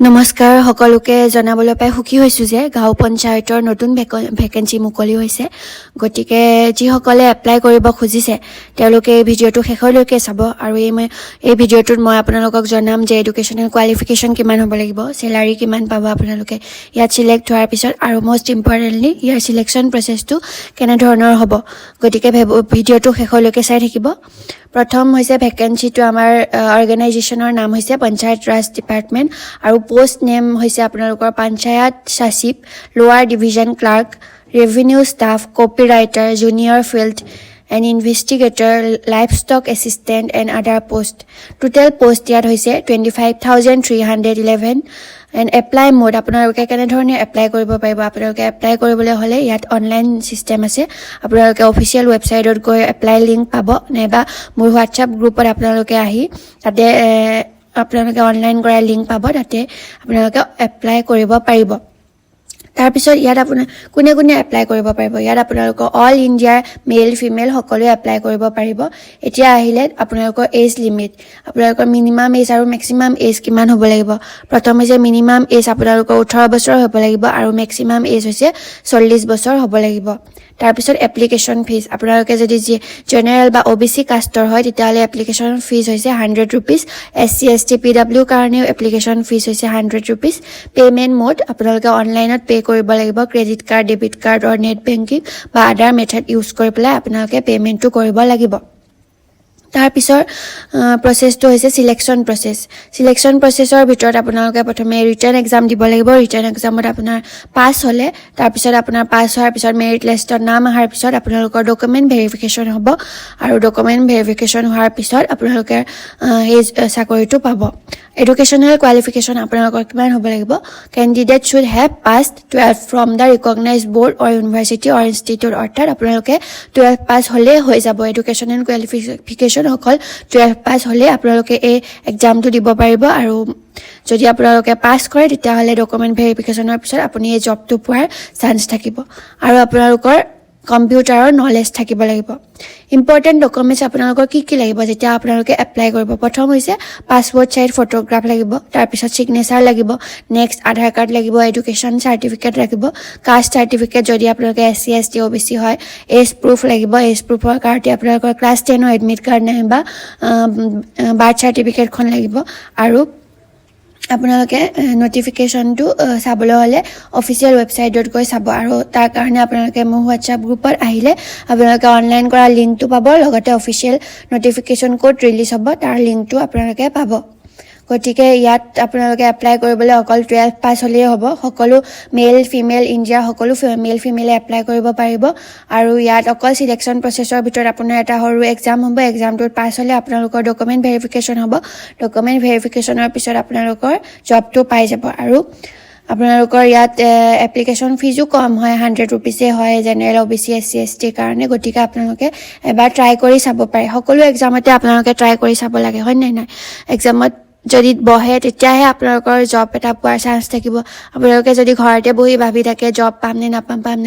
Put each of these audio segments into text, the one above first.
নমস্কাৰ সকলোকে জনাবলৈ পাই সুখী হৈছোঁ যে গাঁও পঞ্চায়তৰ নতুন ভেকেন্সি মুকলি হৈছে গতিকে যিসকলে এপ্লাই কৰিব খুজিছে তেওঁলোকে এই ভিডিঅ'টো শেষলৈকে চাব আৰু এই ভিডিঅ'টোত মই আপোনালোকক জনাম যে এডুকেশ্যনেল কোৱালিফিকেশ্যন কিমান হ'ব লাগিব চেলাৰী কিমান পাব আপোনালোকে ইয়াত সিলেক্ট হোৱাৰ পিছত আৰু মোষ্ট ইম্পৰ্টেণ্টলি ইয়াৰ সিলেকশ্যন প্ৰচেছটো কেনেধৰণৰ হ'ব গতিকে ভিডিঅ'টো শেষলৈকে চাই থাকিব প্ৰথম হৈছে ভেকেন্সিটো আমাৰ অৰ্গেনাইজেশ্যনৰ নাম হৈছে পঞ্চায়ত ৰাজ ডিপাৰ্টমেণ্ট আৰু পোষ্ট নেম হৈছে আপোনালোকৰ পঞ্চায়ত সচিব lower division clerk revenue staff copywriter junior field and investigator livestock assistant and other post total post ইয়াত হৈছে 25311 and apply mode আপোনালোকে কেনে ধৰণে এপ্লাই কৰিব পাৰিব আপোনালোকে এপ্লাই কৰিবলৈ হলে ইয়াত অনলাইন সিস্টেম আছে আপোনালোকে অফিচিয়েল ৱেবছাইটত গৈ এপ্লাই লিংক পাব নাইবা মোৰ হোৱাটছআপ গ্ৰুপত আপোনালোকে আহি তাতে আপোনালোকে অনলাইন কৰা লিংক পাব তাতে আপোনালোকে এপ্লাই কৰিব পাৰিব তাৰ পিছত ইয়াত আপোনাৰ কোনে এপ্লাই কৰিব পাৰিব ইয়াত আপোনালোকৰ অল ইণ্ডিয়াৰ মেল ফিমেল সকলোৱে এপ্লাই কৰিব পাৰিব এতিয়া আহিলে আপোনালোকৰ এজ লিমিট আপোনালোকৰ মিনিমাম এজ আৰু মেক্সিমাম এজ কিমান হ'ব লাগিব প্ৰথম হৈছে মিনিমাম এজ আপোনালোকৰ 18 বছৰ হ'ব লাগিব আৰু মেক্সিমাম এজ হৈছে 40 বছৰ হ'ব লাগিব তাৰ পিছত এপ্লিকেশন ফিজ আপোনালোকে যদি জেনাৰেল বা ওবিসি কাষ্টৰ হয় তেতিয়ালে এপ্লিকেশন ফিজ হৈছে 100 रुपीस এসসি এসটি পিডব্লিউ কাৰণে এপ্লিকেশন ফিজ হৈছে 100 रुपीस পেমেন্ট মোড আপোনালোকে অনলাইনত পে কৰিব লাগিব ক্ৰেডিট কাৰ্ড ডেবিট কাৰ্ড অৰ নেট বেংকিং বা আদাৰ মেথড ইউজ কৰি পেলাই আপোনালোকে পেমেন্টটো কৰিব লাগিব তাৰ পিছৰ প্ৰসেসটো হৈছে সিলেকশন প্ৰসেসৰ ভিতৰত আপোনালোকে প্ৰথমে ৰিটেন এক্সাম দিব লাগিব ৰিটেন এক্সামত আপোনাৰ পাস হলে তাৰ পিছত আপোনাৰ পাস হোৱাৰ পিছত মেৰিট লিষ্টত নাম আহাৰ পিছত আপোনালোকৰ ডকুমেন্ট ভেৰিফিকেশন হ'ব আৰু ডকুমেন্ট ভেৰিফিকেশন হোৱাৰ পিছত আপোনালোকে এই চাকৰিটো পাব এডুকেশ্যনেল কোৱালিফিকেশ্যন আপোনালোকৰ কিমান হ'ব লাগিব candidate should have passed 12 from the recognised board or university or institute অৰ্থাৎ আপোনালোকে 12 পাস হলে হৈ যাব এডুকেশ্যনেল কোৱালিফিকেশ্যন অকল 12 পাস হলে আপোনালোকে এই এক্সামটো দিব পাৰিব আৰু যদি আপোনালোকে পাস কৰে তেতিয়াহলে ডকুমেন্ট ভেৰিফিকেশনৰ পিছত আপুনি এই জবটো পোৱাৰ চান্স থাকিব আৰু আপোনালোকৰ কম্পিউটাৰৰ নলেজ থাকিব লাগিব ইম্পৰ্টেন্ট ডকুমেন্টছ আপোনালোকৰ কি লাগিব যেতিয়া আপোনালোকে এপ্লাই কৰিব প্ৰথম হৈছে পাছপোৰ্ট সাইজ ফটোগ্ৰাফ লাগিব তাৰ পিছত সিগনেচাৰ লাগিব নেক্সট আধাৰ কাৰ্ড লাগিব এডুকেশ্যন সাৰ্টিফিকেট লাগিব কাষ্ট সাৰ্টিফিকেট যদি আপোনালোকে এসসি এসটি ওবিসি হয় এজ প্ৰুফ লাগিব এজ প্ৰুফৰ কাৰণে আপোনালোকৰ ক্লাছ 10 ৰ এডমিট কাৰ্ড নাইবা বাৰ্থ সাৰ্টিফিকেটখন লাগিব আৰু আপোনালোকে নোটিফিকেশনটো চাবলৈ হলে অফিচিয়েল ৱেবছাইটত গৈ চাব আৰু তাৰ কাৰণে আপোনালোকে মোৰ হোৱাটছআপ গ্ৰুপত আহিলে আপোনালোকে অনলাইন কৰা লিংকটো পাব লগতে অফিচিয়েল নোটিফিকেশন কোড ৰিলিজ হ'ব তাৰ লিংকটো আপোনালোকে পাব গতিকে ইয়াত আপোনালোকে এপ্লাই কৰিবলৈ অকল 12 পাস হলেই হ'ব সকলো মেল ফিমেল ইণ্ডিয়া সকলো মেল ফিমেলে এপ্লাই কৰিব পাৰিব আৰু ইয়াত অকল সিলেকশন প্ৰসেসৰ ভিতৰত আপোনাৰ এটা সৰু এক্সাম হ'ব এক্সামটোত পাস হলে আপোনালোকৰ ডকুমেন্ট ভেৰিফিকেশন হ'ব ডকুমেন্ট ভেৰিফিকেশনৰ পিছত আপোনালোকৰ জবটো পাই যাব আৰু আপোনালোকৰ ইয়াত এপ্লিকেশন ফিজও কম হয় 100 रुपीसে হয় জেনাৰেল ওবিসি এসসি এসটি কাৰণে গতিকে আপোনালোকে এবাৰ ট্ৰাই কৰি চাব পাৰে সকলো এক্সামতে আপোনালোকে ট্ৰাই কৰি চাব লাগে হয় নাই এক্সামত যদি বহে তেতিয়াহে আপোনালোকৰ জব এটা পোৱাৰ চান্স থাকিব আপোনালোকে যদি ঘৰতে বহি ভাবি থাকে জব পাম নে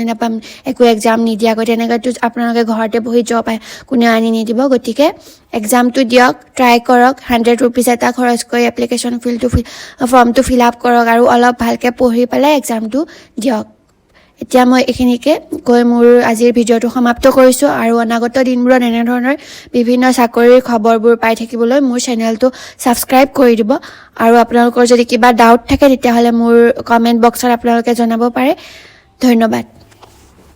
নাপাম একো এক্সাম নিদিয়াকৈ তেনেকৈতো আপোনালোকে ঘৰতে বহি জব কোনে আনি নিদিব গতিকে এক্সামটো দিয়ক ট্ৰাই কৰক 100 रुपीस এটা খৰচ কৰি এপ্লিকেশন ফৰ্মটো ফিল আপ কৰক আৰু অলপ ভালকে পঢ়ি পেলাই এক্সামটো দিয়ক এতিয়া মই এখিনিকে কৈ মোৰ আজিৰ ভিডিঅটো সমাপ্ত কৰিছো আৰু অনাগত দিনবোৰত এনে ধৰণৰ বিভিন্ন চাকৰিৰ খবৰবোৰ পাই থাকিবলৈ মোৰ চেনেলটো সাবস্ক্ৰাইব কৰি দিব আৰু আপোনালোকৰ যদি কিবা ডাউট থাকে তেতিয়াহলে মোৰ কমেন্ট বক্সত আপোনালোকে জনাব পাৰে ধন্যবাদ